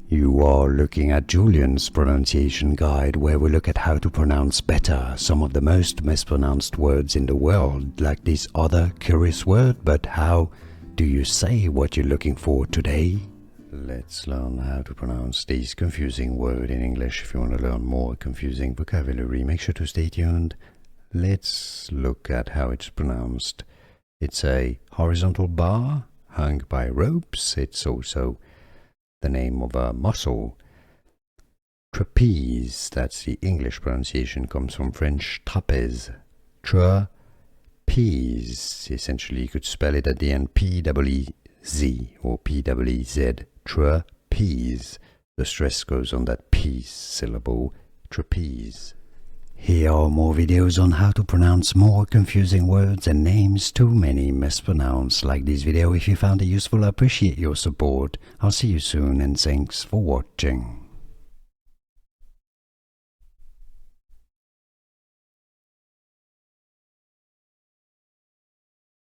You are looking at Julian's pronunciation guide, where we look at how to pronounce better some of the most mispronounced words in the world, like this other curious word. But how do you say what you're looking for today? Let's learn how to pronounce this confusing word in English. If you want to learn more confusing vocabulary, make sure to stay tuned. Let's look at how it's pronounced. It's a horizontal bar hung by ropes. It's also the name of a muscle. Trapeze, that's the English pronunciation, comes from French trapeze. Trapeze. Essentially, you could spell it at the end P-E-E-Z or P-E-E-Z. Trapeze. The stress goes on that P syllable. Trapeze. Here are more videos on how to pronounce more confusing words and names too many mispronounced. Like this video if you found it useful. I appreciate your support. I'll see you soon and thanks for watching.